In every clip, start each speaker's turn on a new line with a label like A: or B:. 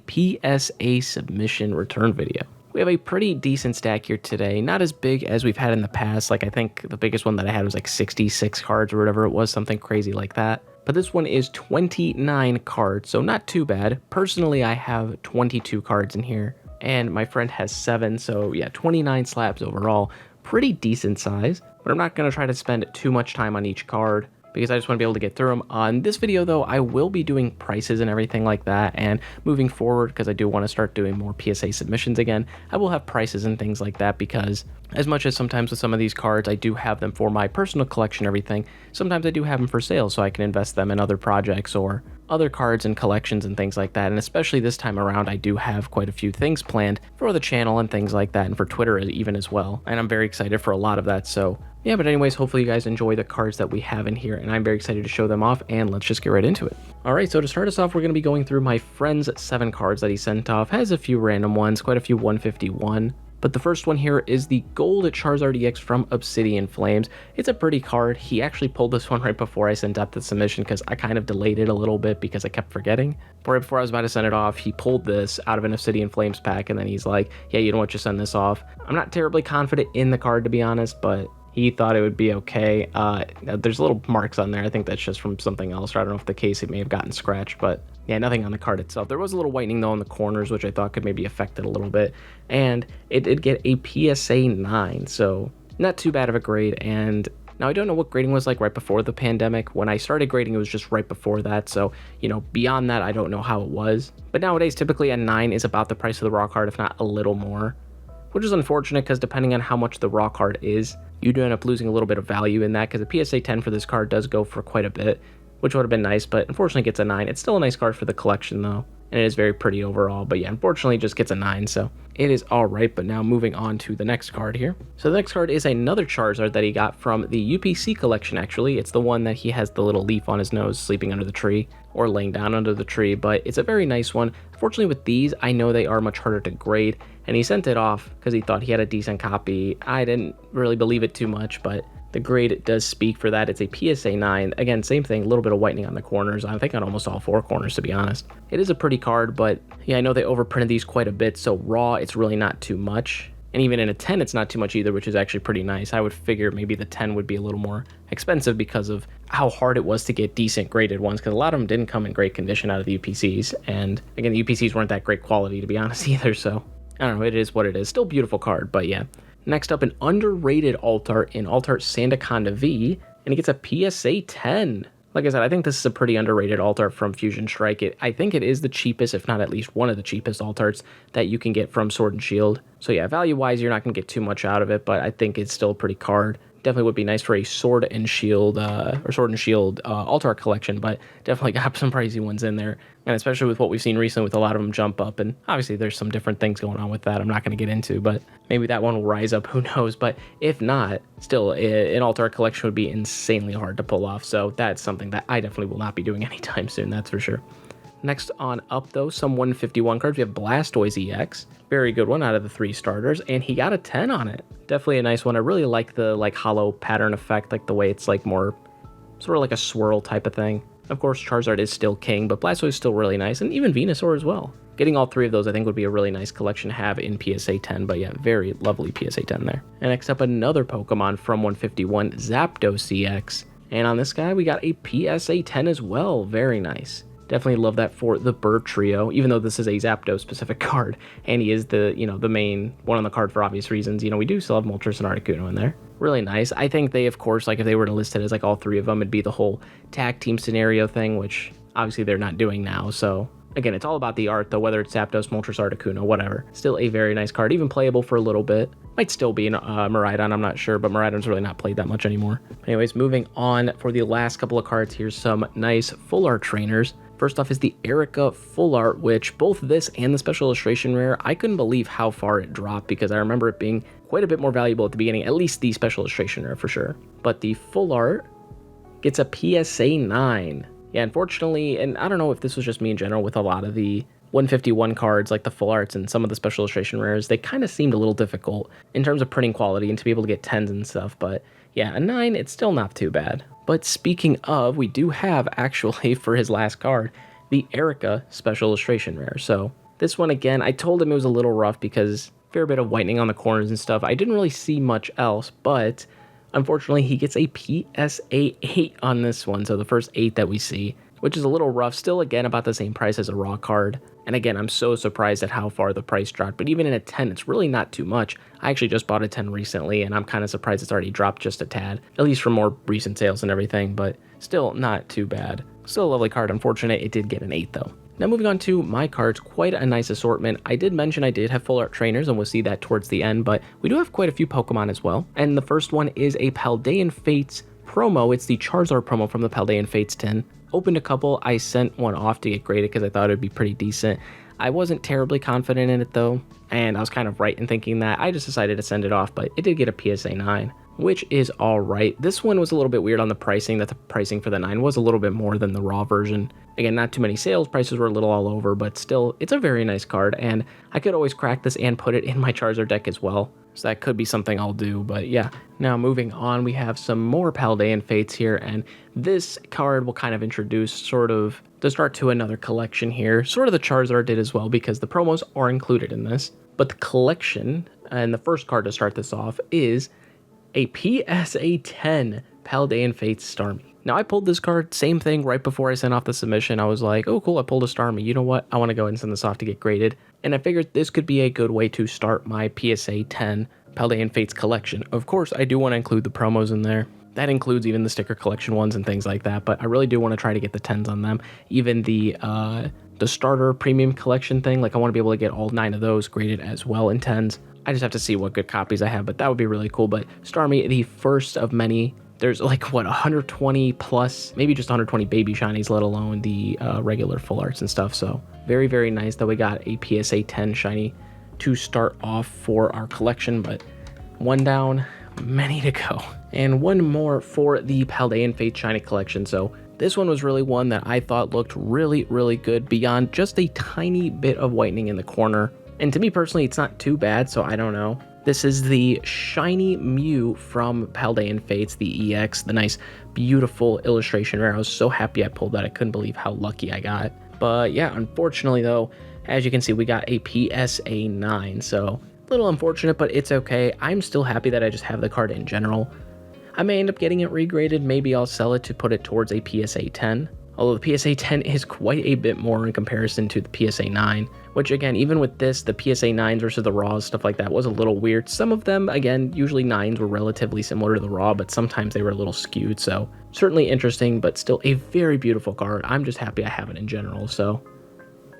A: PSA submission return video. We have a pretty decent stack here today, not as big as we've had in the past. Like I think the biggest one that I had was like 66 cards or whatever it was, something crazy like that. But this one is 29 cards, so not too bad. Personally, I have 22 cards in here, and my friend has 7, so yeah, 29 slabs overall. Pretty decent size, but I'm not going to try to spend too much time on each card, because I just want to be able to get through them. On this video though, I will be doing prices and everything like that, and moving forward, because I do want to start doing more PSA submissions again, I will have prices and things like that, because as much as sometimes with some of these cards, I do have them for my personal collection and everything, sometimes I do have them for sale so I can invest them in other projects or other cards and collections and things like that. And especially this time around, I do have quite a few things planned for the channel and things like that, and for Twitter even as well. And I'm very excited for a lot of that, so yeah, but anyways, hopefully you guys enjoy the cards that we have in here, and I'm very excited to show them off, and let's just get right into it. Alright, so to start us off, we're going to be going through my friend's 7 cards that he sent off. Has a few random ones, quite a few 151. But the first one here is the Gold Charizard EX from Obsidian Flames. It's a pretty card. He actually pulled this one right before I sent out the submission because I kind of delayed it a little bit because I kept forgetting. But right before I was about to send it off, he pulled this out of an Obsidian Flames pack, and then he's like, yeah, you know what, just send this off. I'm not terribly confident in the card, to be honest, but he thought it would be okay. There's little marks on there. I think that's just from something else, or I don't know if the case it may have gotten scratched, but yeah, nothing on the card itself. There was a little whitening though in the corners, which I thought could maybe affect it a little bit, and it did get a PSA 9, so not too bad of a grade. And now I don't know what grading was like right before the pandemic. When I started grading, it was just right before that, so you know, beyond that I don't know how it was. But nowadays typically a 9 is about the price of the raw card, if not a little more, which is unfortunate because depending on how much the raw card is, you do end up losing a little bit of value in that, because a PSA 10 for this card does go for quite a bit, which would have been nice, but unfortunately it gets a 9. It's still a nice card for the collection though, and it is very pretty overall, but yeah, unfortunately it just gets a 9, so it is alright. But now moving on to the next card here. So the next card is another Charizard that he got from the UPC collection, actually. It's the one that he has the little leaf on his nose sleeping under the tree, or laying down under the tree, but it's a very nice one. Unfortunately with these, I know they are much harder to grade, and he sent it off because he thought he had a decent copy. I didn't really believe it too much, but the grade does speak for that. It's a PSA 9. Again, same thing, a little bit of whitening on the corners. I think on almost all 4 corners, to be honest. It is a pretty card, but yeah, I know they overprinted these quite a bit, so raw, it's really not too much. And even in a 10, it's not too much either, which is actually pretty nice. I would figure maybe the 10 would be a little more expensive because of how hard it was to get decent graded ones, because a lot of them didn't come in great condition out of the UPCs. And again, the UPCs weren't that great quality, to be honest, either, so I don't know, it is what it is. Still a beautiful card, but yeah. Next up, an underrated alt-art in alt-art Sandaconda V, and he gets a PSA 10. Like I said, I think this is a pretty underrated alt-art from Fusion Strike. I think it is the cheapest, if not at least one of the cheapest alt-arts that you can get from Sword and Shield. So yeah, value-wise, you're not going to get too much out of it, but I think it's still a pretty card. Definitely would be nice for a Sword and Shield alt-art collection, but definitely got some pricey ones in there. And especially with what we've seen recently with a lot of them jump up, and obviously there's some different things going on with that I'm not going to get into, but maybe that one will rise up, who knows. But if not, still an alt-art collection would be insanely hard to pull off, so that's something that I definitely will not be doing anytime soon, that's for sure. Next on up though, some 151 cards. We have Blastoise EX, very good one out of the 3 starters, and he got a 10 on it. Definitely a nice one. I really like the hollow pattern effect, like the way it's like more sort of like a swirl type of thing. Of course, Charizard is still king, but Blastoise is still really nice, and even Venusaur as well. Getting all 3 of those I think would be a really nice collection to have in PSA 10, but yeah, very lovely PSA 10 there. And next up, another Pokemon from 151, Zapdos EX, and on this guy we got a PSA 10 as well. Very nice. Definitely love that for the bird trio, even though this is a Zapdos specific card, and he is the, you know, the main one on the card for obvious reasons. You know, we do still have Moltres and Articuno in there. Really nice. I think they, of course, like if they were to list it as like all 3 of them, it'd be the whole tag team scenario thing, which obviously they're not doing now. So again, it's all about the art though, whether it's Zapdos, Moltres, Articuno, whatever. Still a very nice card, even playable for a little bit. Might still be in Miraidon, I'm not sure, but Miraidon's really not played that much anymore. Anyways, moving on for the last couple of cards, here's some nice full art trainers. First off is the Erica Full Art, which both this and the Special Illustration Rare, I couldn't believe how far it dropped, because I remember it being quite a bit more valuable at the beginning, at least the Special Illustration Rare for sure. But the Full Art gets a PSA 9. Yeah, unfortunately, and I don't know if this was just me in general with a lot of the 151 cards, like the Full Arts and some of the Special Illustration Rares, they kind of seemed a little difficult in terms of printing quality and to be able to get 10s and stuff, but yeah, a 9, it's still not too bad. But speaking of, we do have actually, for his last card, the Erica Special Illustration Rare. So This one, again, I told him it was a little rough because fair bit of whitening on the corners and stuff. I didn't really see much else, but unfortunately, he gets a PSA 8 on this one, so the first 8 that we see, which is a little rough. Still, again, about the same price as a raw card. And again, I'm so surprised at how far the price dropped, but even in a 10, it's really not too much. I actually just bought a 10 recently, and I'm kind of surprised it's already dropped just a tad, at least from more recent sales and everything, but still not too bad. Still a lovely card. Unfortunate, it did get an 8 though. Now moving on to my cards, quite a nice assortment. I did mention I did have full art trainers, and we'll see that towards the end, but we do have quite a few Pokemon as well. And the first one is a Paldean Fates promo. It's the Charizard promo from the Paldean Fates tin. Opened a couple. I sent one off to get graded because I thought it would be pretty decent. I wasn't terribly confident in it though, and I was kind of right in thinking that. I just decided to send it off, but it did get a PSA 9. Which is all right. This one was a little bit weird on the pricing, that the pricing for the 9 was a little bit more than the raw version. Again, not too many sales, prices were a little all over, but still, it's a very nice card, and I could always crack this and put it in my Charizard deck as well. So that could be something I'll do, but yeah. Now moving on, we have some more Paldean Fates here, and this card will kind of introduce sort of the start to another collection here. Sort of the Charizard did as well, because the promos are included in this. But the collection, and the first card to start this off, is a PSA 10 Paldean Fates Starmie. Now I pulled this card, same thing, right before I sent off the submission. I was like, oh cool, I pulled a Starmie. You know what? I want to go ahead and send this off to get graded. And I figured this could be a good way to start my PSA 10 Paldean Fates collection. Of course, I do want to include the promos in there. That includes even the sticker collection ones and things like that, but I really do want to try to get the 10s on them. Even the starter premium collection thing, like I want to be able to get all 9 of those graded as well in 10s. I just have to see what good copies I have, but that would be really cool. But Starmie, the first of many. There's like, what, 120 plus, maybe just 120 baby shinies, let alone the regular full arts and stuff. So very, very nice that we got a PSA 10 shiny to start off for our collection, but one down, many to go. And one more for the Paldean Fate shiny collection. So this one was really one that I thought looked really, really good beyond just a tiny bit of whitening in the corner. And to me personally, it's not too bad, so I don't know. This is the shiny Mew from Paldean Fates, the EX, the nice, beautiful illustration rare. I was so happy I pulled that. I couldn't believe how lucky I got. But yeah, unfortunately though, as you can see, we got a PSA 9, so a little unfortunate, but it's okay. I'm still happy that I just have the card in general. I may end up getting it regraded. Maybe I'll sell it to put it towards a PSA 10. Although the PSA 10 is quite a bit more in comparison to the PSA 9, which again, even with this, the PSA 9s versus the raws, stuff like that was a little weird. Some of them, again, usually 9s were relatively similar to the raw, but sometimes they were a little skewed. So certainly interesting, but still a very beautiful card. I'm just happy I have it in general. So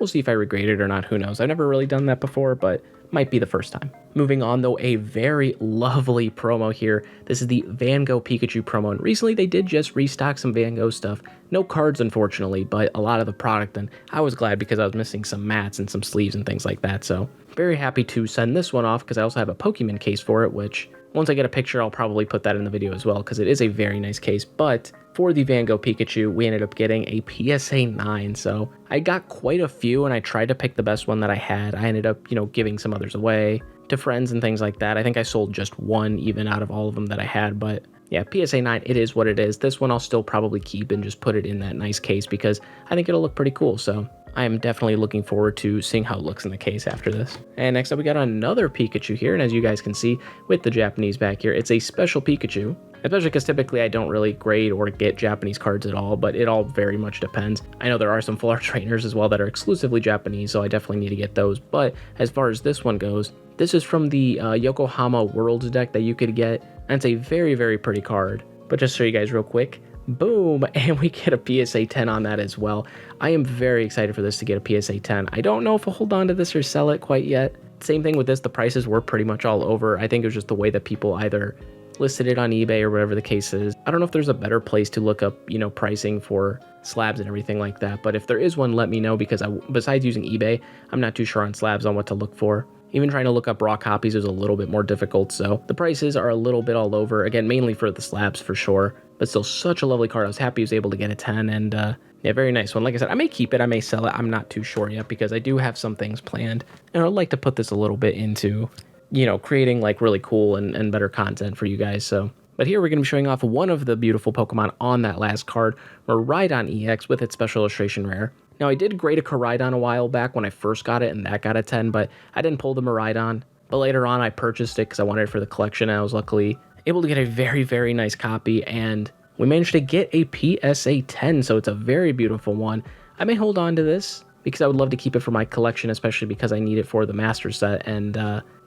A: we'll see if I regrade it or not. Who knows? I've never really done that before, but might be the first time. Moving on though, a very lovely promo here. This is the Van Gogh Pikachu promo, and recently they did just restock some Van Gogh stuff. No cards unfortunately, but a lot of the product, and I was glad because I was missing some mats and some sleeves and things like that. So very happy to send this one off because I also have a Pokemon case for it, which once I get a picture I'll probably put that in the video as well because it is a very nice case. But for the Van Gogh Pikachu, we ended up getting a PSA 9, so I got quite a few and I tried to pick the best one that I had. I ended up, giving some others away to friends and things like that. I think I sold just one even out of all of them that I had, but yeah, PSA 9, it is what it is. This one I'll still probably keep and just put it in that nice case because I think it'll look pretty cool, so I am definitely looking forward to seeing how it looks in the case after this. And next up we got another Pikachu here, and as you guys can see with the Japanese back here, it's a special Pikachu. Especially because typically I don't really grade or get Japanese cards at all, but it all very much depends. I know there are some full art trainers as well that are exclusively Japanese, so I definitely need to get those. But as far as this one goes, this is from the Yokohama Worlds deck that you could get, and it's a very, very pretty card. But just to show you guys real quick, boom, and we get a PSA 10 on that as well. I am very excited for this to get a PSA 10. I don't know if I'll hold on to this or sell it quite yet. Same thing with this, the prices were pretty much all over. I think it was just the way that people either listed it on eBay or whatever the case is. I don't know if there's a better place to look up, pricing for slabs and everything like that, but if there is one, let me know because besides using eBay, I'm not too sure on slabs on what to look for. Even trying to look up raw copies is a little bit more difficult, so the prices are a little bit all over. Again, mainly for the slabs for sure, but still such a lovely card. I was happy I was able to get a 10, and yeah, very nice one. Like I said, I may keep it, I may sell it. I'm not too sure yet because I do have some things planned, and I'd like to put this a little bit into creating like really cool and better content for you guys. So, but here we're going to be showing off one of the beautiful Pokemon on that last card, Maron EX with its special illustration rare. Now, I did grade a Koraidon a while back when I first got it, and that got a 10, but I didn't pull the Miraidon. But later on, I purchased it because I wanted it for the collection, and I was luckily able to get a very, very nice copy, and we managed to get a PSA 10, so it's a very beautiful one. I may hold on to this because I would love to keep it for my collection, especially because I need it for the Master Set, and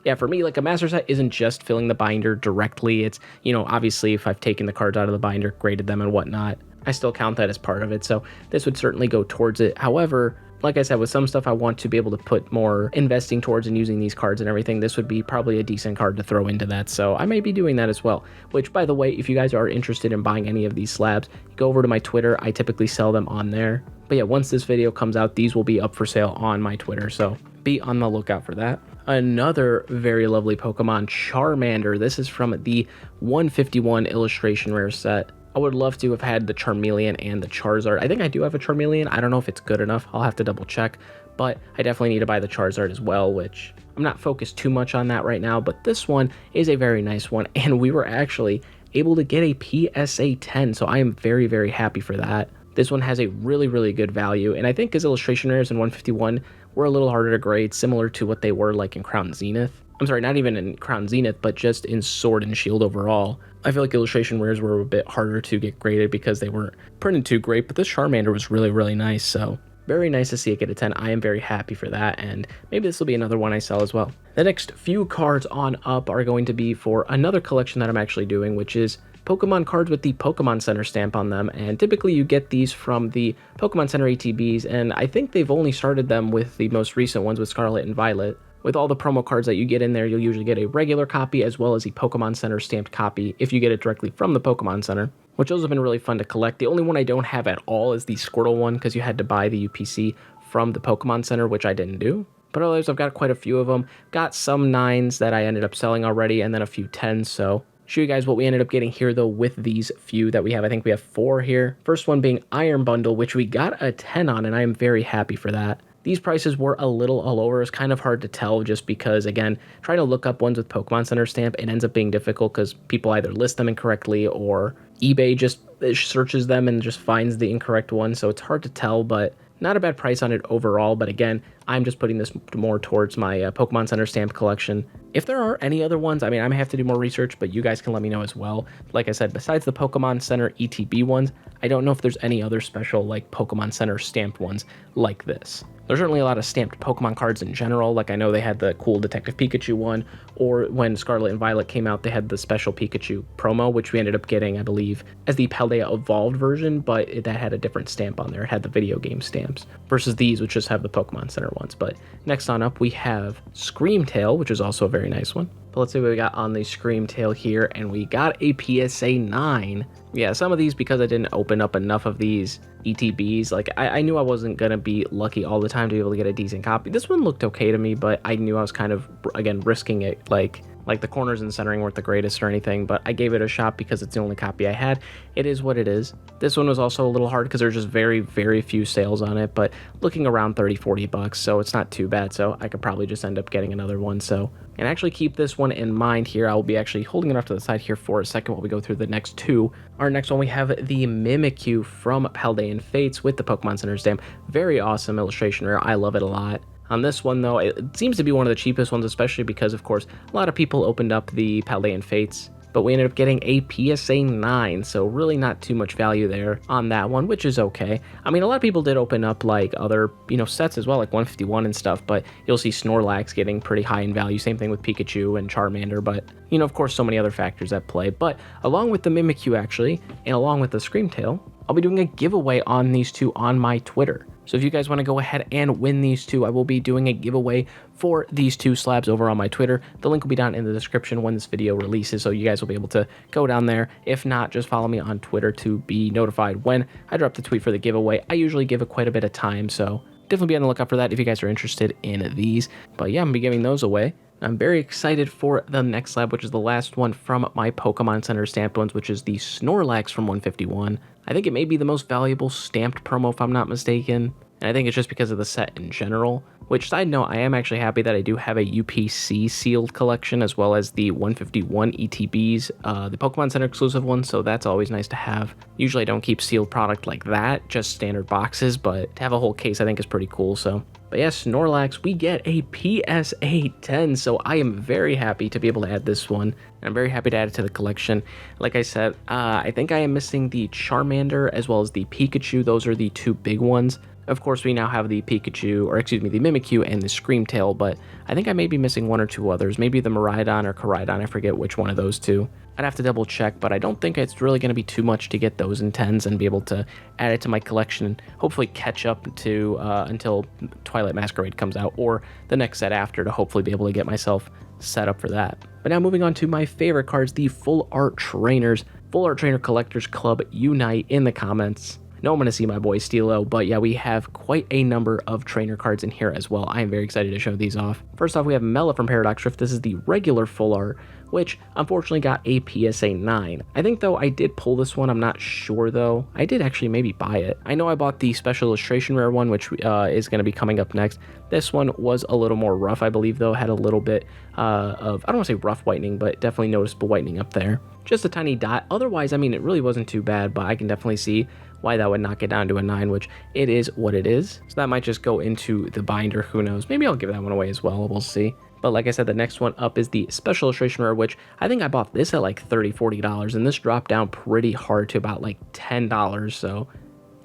A: yeah, for me, like, a Master Set isn't just filling the binder directly. It's, you know, obviously if I've taken the cards out of the binder, graded them and whatnot, I still count that as part of it, so this would certainly go towards it. However, like I said, with some stuff I want to be able to put more investing towards and using these cards and everything, this would be probably a decent card to throw into that, so I may be doing that as well. Which, by the way, if you guys are interested in buying any of these slabs, go over to my Twitter. I typically sell them on there. But yeah, once this video comes out, these will be up for sale on my Twitter, so be on the lookout for that. Another very lovely Pokemon, Charmander. This is from the 151 illustration rare set. I would love to have had the Charmeleon and the Charizard. I think I do have a Charmeleon. I don't know if it's good enough. I'll have to double check, but I definitely need to buy the Charizard as well, which I'm not focused too much on that right now, but this one is a very nice one, and we were actually able to get a PSA 10, so I am very, very happy for that. This one has a really, really good value, and I think his illustration rares in 151 were a little harder to grade, similar to what they were like in Crown Zenith. I'm sorry, not even in Crown Zenith, but just in Sword and Shield overall. I feel like illustration rares were a bit harder to get graded because they weren't printed too great, but this Charmander was really, really nice, so very nice to see it get a 10. I am very happy for that, and maybe this will be another one I sell as well. The next few cards on up are going to be for another collection that I'm actually doing, which is Pokemon cards with the Pokemon Center stamp on them, and typically you get these from the Pokemon Center ATBs, and I think they've only started them with the most recent ones with Scarlet and Violet. With all the promo cards that you get in there, you'll usually get a regular copy as well as a Pokemon Center stamped copy if you get it directly from the Pokemon Center, which those have been really fun to collect. The only one I don't have at all is the Squirtle one because you had to buy the UPC from the Pokemon Center, which I didn't do. But otherwise, I've got quite a few of them. Got some 9s that I ended up selling already and then a few 10s, so show you guys what we ended up getting here though with these few that we have. I think we have 4 here. First one being Iron Bundle, which we got a 10 on, and I am very happy for that. These prices were a little lower. It's kind of hard to tell just because, again, trying to look up ones with Pokemon Center stamp, it ends up being difficult because people either list them incorrectly or eBay just searches them and just finds the incorrect one. So it's hard to tell, but not a bad price on it overall. But again, I'm just putting this more towards my Pokemon Center stamp collection. If there are any other ones, I mean, I may have to do more research, but you guys can let me know as well. Like I said, besides the Pokemon Center ETB ones, I don't know if there's any other special like Pokemon Center stamped ones like this. There's certainly a lot of stamped Pokemon cards in general. Like I know they had the cool Detective Pikachu one, or when Scarlet and Violet came out, they had the special Pikachu promo, which we ended up getting, I believe, as the Paldea Evolved version, but that had a different stamp on there. It had the video game stamps versus these, which just have the Pokemon Center ones. But next on up, we have Screamtail, which is also a very nice one. But let's see what we got on the Screamtail here, and we got a PSA 9. Yeah, some of these, because I didn't open up enough of these ETBs, like I knew I wasn't going to be lucky all the time to be able to get a decent copy. This one looked okay to me, but I knew I was kind of, again, risking it. Like the corners and centering weren't the greatest or anything, but I gave it a shot because it's the only copy I had. It is what it is. This one was also a little hard because there's just very, very few sales on it, but looking around 30-40 bucks, so it's not too bad. So I could probably just end up getting another one. So, and actually keep this one in mind here. I will be actually holding it off to the side here for a second while we go through the next two. Our next one, we have the Mimikyu from Paldean Fates with the Pokemon Center stamp. Very awesome illustration rare. I love it a lot. On this one, though, it seems to be one of the cheapest ones, especially because, of course, a lot of people opened up the Paldean Fates, but we ended up getting a PSA 9, so really not too much value there on that one, which is okay. I mean, a lot of people did open up, like, other, sets as well, like 151 and stuff, but you'll see Snorlax getting pretty high in value, same thing with Pikachu and Charmander, but, of course, so many other factors at play. But along with the Mimikyu, actually, and along with the Screamtail, I'll be doing a giveaway on these two on my Twitter. So if you guys want to go ahead and win these two, I will be doing a giveaway for these two slabs over on my Twitter. The link will be down in the description when this video releases, so you guys will be able to go down there. If not, just follow me on Twitter to be notified when I drop the tweet for the giveaway. I usually give it quite a bit of time, so definitely be on the lookout for that if you guys are interested in these. But yeah, I'm going to be giving those away. I'm very excited for the next slab, which is the last one from my Pokemon Center stamped ones, which is the Snorlax from 151. I think it may be the most valuable stamped promo, if I'm not mistaken. And I think it's just because of the set in general. Which, side note, I am actually happy that I do have a UPC sealed collection as well as the 151 ETBs, the Pokemon Center exclusive one, so that's always nice to have. Usually I don't keep sealed product like that, just standard boxes, but to have a whole case I think is pretty cool, so. But yes, Snorlax, we get a PSA 10, so I am very happy to be able to add this one. I'm very happy to add it to the collection. Like I said, I think I am missing the Charmander as well as the Pikachu. Those are the two big ones. Of course, we now have the Pikachu, or excuse me, the Mimikyu and the Screamtail, but I think I may be missing one or two others. Maybe the Miraidon or Koraidon, I forget which one of those two. I'd have to double check, but I don't think it's really going to be too much to get those in 10s and be able to add it to my collection and hopefully catch up to until Twilight Masquerade comes out, or the next set after, to hopefully be able to get myself set up for that. But now moving on to my favorite cards, the Full Art Trainers. Full Art Trainer Collectors Club, unite in the comments. No, I'm going to see my boy Stilo, but yeah, we have quite a number of trainer cards in here as well. I am very excited to show these off. First off, we have Mela from Paradox Rift. This is the regular full art, which unfortunately got a PSA 9. I think though I did pull this one, I'm not sure though. I did actually maybe buy it. I know I bought the special illustration rare one, which is going to be coming up next. This one was a little more rough, I believe though, had a little bit of, I don't want to say rough whitening, but definitely noticeable whitening up there. Just a tiny dot. Otherwise, I mean, it really wasn't too bad, but I can definitely see why that would knock it down to a 9, which it is what it is. So that might just go into the binder, who knows. Maybe I'll give that one away as well, we'll see. But like I said, the next one up is the special illustration rare, which I think I bought this at like $30, $40, and this dropped down pretty hard to about like $10. So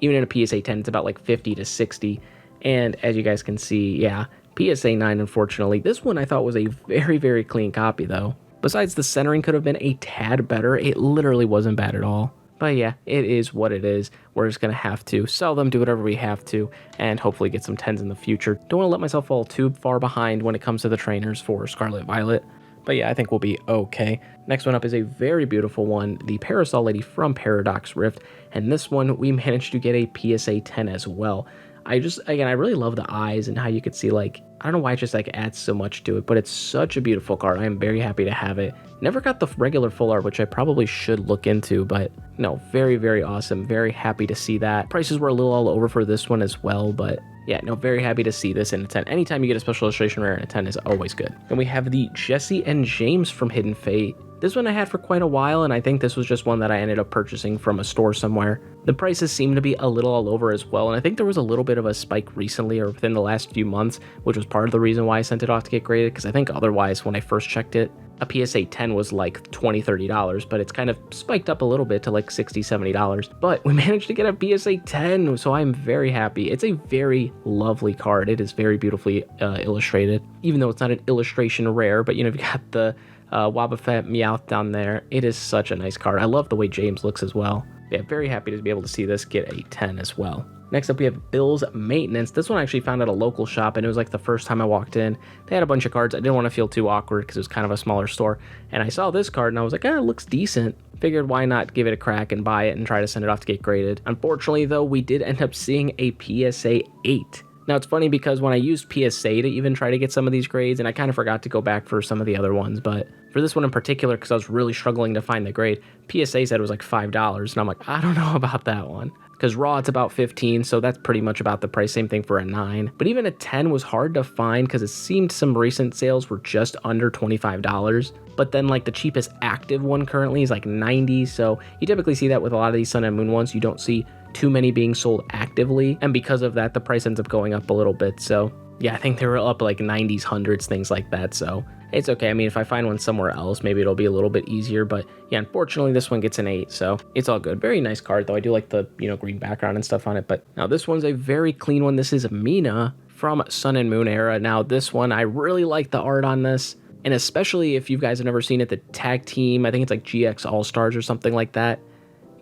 A: even in a PSA 10, it's about like 50 to 60. And as you guys can see, yeah, PSA 9, unfortunately. This one I thought was a very, very clean copy though. Besides the centering could have been a tad better, it literally wasn't bad at all. But yeah, it is what it is. We're just going to have to sell them, do whatever we have to, and hopefully get some 10s in the future. Don't want to let myself fall too far behind when it comes to the trainers for Scarlet Violet. But yeah, I think we'll be okay. Next one up is a very beautiful one, the Parasol Lady from Paradox Rift. And this one, we managed to get a PSA 10 as well. I really love the eyes and how you could see, like, I don't know why it just like adds so much to it, but it's such a beautiful card. I am very happy to have it. Never got the regular full art, which I probably should look into, but no, very, very awesome. Very happy to see that. Prices were a little all over for this one as well, but yeah, no, very happy to see this in a 10. Anytime you get a special illustration rare in a 10 is always good. And we have the Jesse and James from Hidden Fate. This one I had for quite a while, and I think this was just one that I ended up purchasing from a store somewhere. The prices seem to be a little all over as well, and I think there was a little bit of a spike recently or within the last few months, which was part of the reason why I sent it off to get graded, because I think otherwise when I first checked it, a PSA 10 was like $20, $30, but it's kind of spiked up a little bit to like $60, $70. But we managed to get a PSA 10, so I'm very happy. It's a very lovely card. It is very beautifully illustrated, even though it's not an illustration rare, but you know, you've got the Wobbuffet Meowth down there. It is such a nice card. I love the way James looks as well. Yeah, very happy to be able to see this get a 10 as well. Next up, we have Bill's Maintenance. This one I actually found at a local shop, and it was like the first time I walked in. They had a bunch of cards. I didn't want to feel too awkward because it was kind of a smaller store. And I saw this card, and I was like, it looks decent. Figured why not give it a crack and buy it and try to send it off to get graded. Unfortunately, though, we did end up seeing a PSA 8. Now, it's funny because when I used PSA to even try to get some of these grades, and I kind of forgot to go back for some of the other ones, but for this one in particular, because I was really struggling to find the grade, PSA said it was like $5, and I'm like, I don't know about that one. Because raw, it's about 15, so that's pretty much about the price. Same thing for a 9. But even a 10 was hard to find because it seemed some recent sales were just under $25. But then like the cheapest active one currently is like 90. So you typically see that with a lot of these Sun and Moon ones. You don't see too many being sold actively. And because of that, the price ends up going up a little bit. So yeah, I think they were up like 90s, 100s, things like that. So it's okay. I mean, if I find one somewhere else, maybe it'll be a little bit easier. But yeah, unfortunately, this one gets an 8. So it's all good. Very nice card, though. I do like the, green background and stuff on it. But now this one's a very clean one. This is Mina from Sun and Moon era. Now this one, I really like the art on this. And especially if you guys have never seen it, the tag team, I think it's like GX All-Stars or something like that.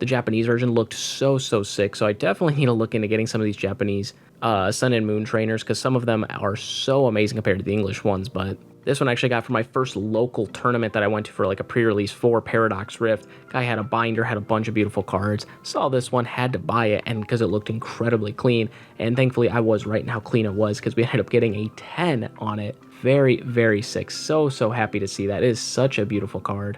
A: The Japanese version looked so sick. So I definitely need to look into getting some of these Japanese Sun and Moon trainers because some of them are so amazing compared to the English ones. But this one I actually got for my first local tournament that I went to for like a pre-release for Paradox Rift. Guy had a binder, had a bunch of beautiful cards. Saw this one, had to buy it, and because it looked incredibly clean. And thankfully I was right in how clean it was because we ended up getting a 10 on it. Very sick. So happy to see that. It is such a beautiful card.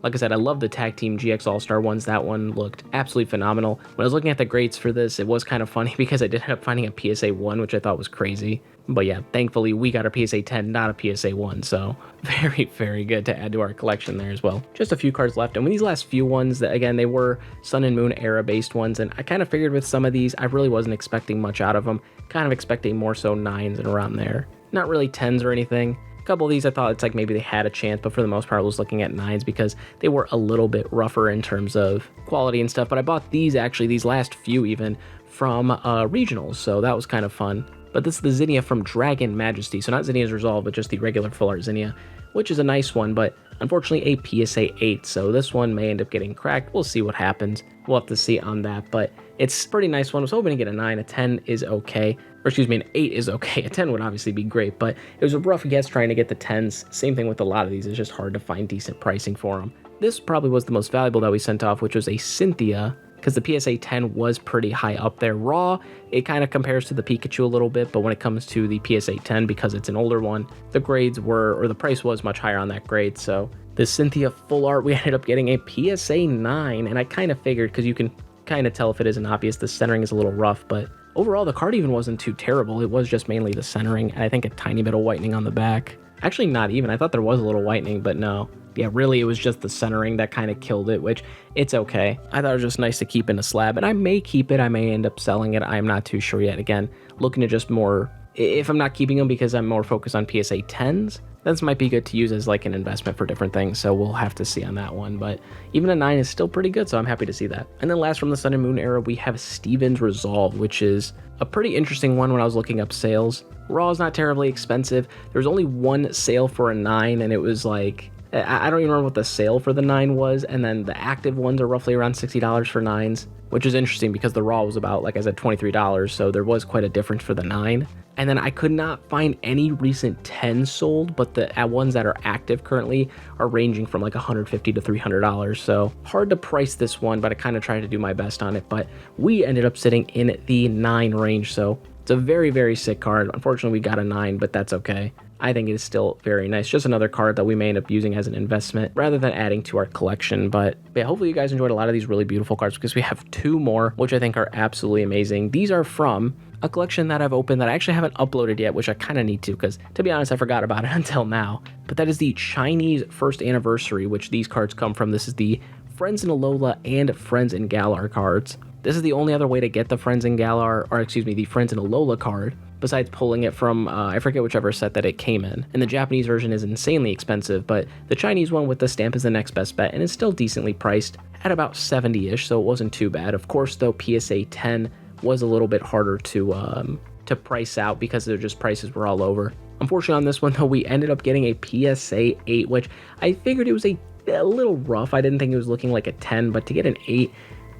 A: Like I said, I love the Tag Team GX All-Star ones. That one looked absolutely phenomenal. When I was looking at the grades for this, it was kind of funny because I did end up finding a PSA 1, which I thought was crazy. But yeah, thankfully we got a PSA 10, not a PSA 1, so very, very good to add to our collection there as well. Just a few cards left, and with these last few ones, that again, they were Sun and Moon era-based ones, and I kind of figured with some of these, I really wasn't expecting much out of them, kind of expecting more so 9s and around there. Not really 10s or anything. A couple of these I thought it's like maybe they had a chance, but for the most part I was looking at 9s because they were a little bit rougher in terms of quality and stuff. But I bought these actually, these last few even, from regionals, so that was kind of fun. But this is the Zenia from Dragon Majesty, so not Zenia's Resolve, but just the regular full art Zenia, which is a nice one, but unfortunately a PSA 8, so this one may end up getting cracked. We'll see what happens. We'll have to see on that, but it's a pretty nice one. I was hoping to get a 9, a 10 is okay, or excuse me, an 8 is okay. A 10 would obviously be great, but it was a rough guess trying to get the 10s. Same thing with a lot of these, it's just hard to find decent pricing for them. This probably was the most valuable that we sent off, which was a Cynthia, because the PSA 10 was pretty high up there. Raw, it kind of compares to the Pikachu a little bit, but when it comes to the PSA 10, because it's an older one, the grades were, or the price was much higher on that grade. So the Cynthia full art, we ended up getting a PSA 9, and I kind of figured, because you can kind of tell if it isn't obvious, the centering is a little rough, but overall the card even wasn't too terrible. It was just mainly the centering, and I think a tiny bit of whitening on the back. Actually, not even. I thought there was a little whitening, but no. Yeah, really, it was just the centering that kind of killed it, which it's okay. I thought it was just nice to keep in a slab, and I may keep it. I may end up selling it. I'm not too sure yet. Again, looking to just more, if I'm not keeping them because I'm more focused on PSA 10s, this might be good to use as like an investment for different things, so we'll have to see on that one. But even a 9 is still pretty good, so I'm happy to see that. And then last from the Sun and Moon era, we have Steven's Resolve, which is a pretty interesting one when I was looking up sales. Raw is not terribly expensive. There was only one sale for a 9, and it was like, I don't even remember what the sale for the 9 was, and then the active ones are roughly around $60 for 9s, which is interesting because the Raw was about, like I said, $23, so there was quite a difference for the 9. And then I could not find any recent 10s sold, but the ones that are active currently are ranging from like $150 to $300, so hard to price this one, but I kind of tried to do my best on it. But we ended up sitting in the 9 range, so it's a very, very sick card. Unfortunately, we got a 9, but that's okay. I think it is still very nice. Just another card that we may end up using as an investment rather than adding to our collection. But yeah, hopefully you guys enjoyed a lot of these really beautiful cards because we have 2 more, which I think are absolutely amazing. These are from a collection that I've opened that I actually haven't uploaded yet, which I kind of need to because, to be honest, I forgot about it until now. But that is the Chinese first anniversary, which these cards come from. This is the Friends in Alola and Friends in Galar cards. This is the only other way to get the Friends in Galar, or excuse me, the Friends in Alola card, besides pulling it from, I forget whichever set that it came in. And the Japanese version is insanely expensive, but the Chinese one with the stamp is the next best bet, and it's still decently priced at about 70-ish, so it wasn't too bad. Of course, though, PSA 10 was a little bit harder to price out because their just prices were all over. Unfortunately, on this one, though, we ended up getting a PSA 8, which I figured it was a little rough. I didn't think it was looking like a 10, but to get an 8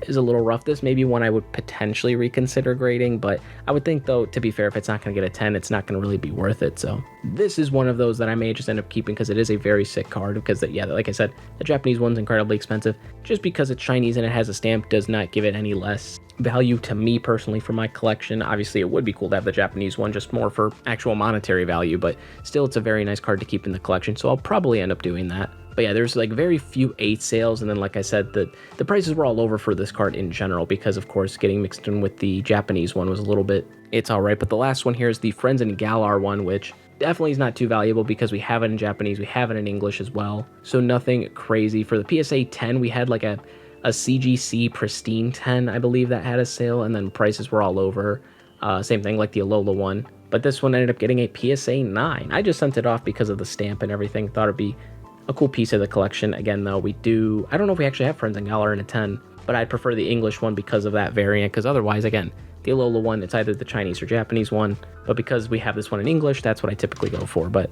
A: is a little rough. This may be one I would potentially reconsider grading, but I would think, though, to be fair, if it's not going to get a 10, it's not going to really be worth it. So this is one of those that I may just end up keeping because it is a very sick card. Because, yeah, like I said, the Japanese one's incredibly expensive. Just because it's Chinese and it has a stamp does not give it any less value to me personally for my collection. Obviously, it would be cool to have the Japanese one just more for actual monetary value, but still, it's a very nice card to keep in the collection, so I'll probably end up doing that. But yeah, there's like very few 8 sales, and then like I said, the prices were all over for this card in general because, of course, getting mixed in with the Japanese one was a little bit, it's all right. But the last one here is the Friends in Galar one, which definitely is not too valuable because we have it in Japanese, we have it in English as well, so nothing crazy. For the PSA 10, we had like a CGC Pristine 10, I believe, that had a sale, and then prices were all over. Same thing like the Alola one. But this one ended up getting a PSA 9. I just sent it off because of the stamp and everything. Thought it'd be a cool piece of the collection. Again, though, I don't know if we actually have Friends in Galar in a 10, but I'd prefer the English one because of that variant, because otherwise, again, the Alola one, it's either the Chinese or Japanese one, but because we have this one in English, that's what I typically go for. But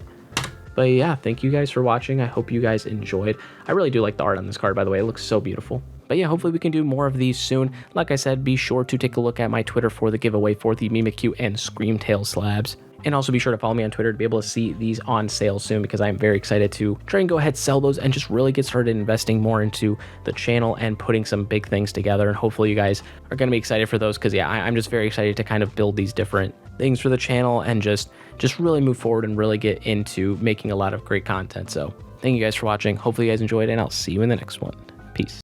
A: yeah, thank you guys for watching. I hope you guys enjoyed. I really do like the art on this card, by the way. It looks so beautiful. But yeah, hopefully we can do more of these soon. Like I said, be sure to take a look at my Twitter for the giveaway for the Mimikyu and Screamtail slabs. And also be sure to follow me on Twitter to be able to see these on sale soon, because I'm very excited to try and go ahead, sell those, and just really get started investing more into the channel and putting some big things together. And hopefully you guys are going to be excited for those, because yeah, I'm just very excited to kind of build these different things for the channel and just really move forward and really get into making a lot of great content. So thank you guys for watching. Hopefully you guys enjoyed, and I'll see you in the next one. Peace.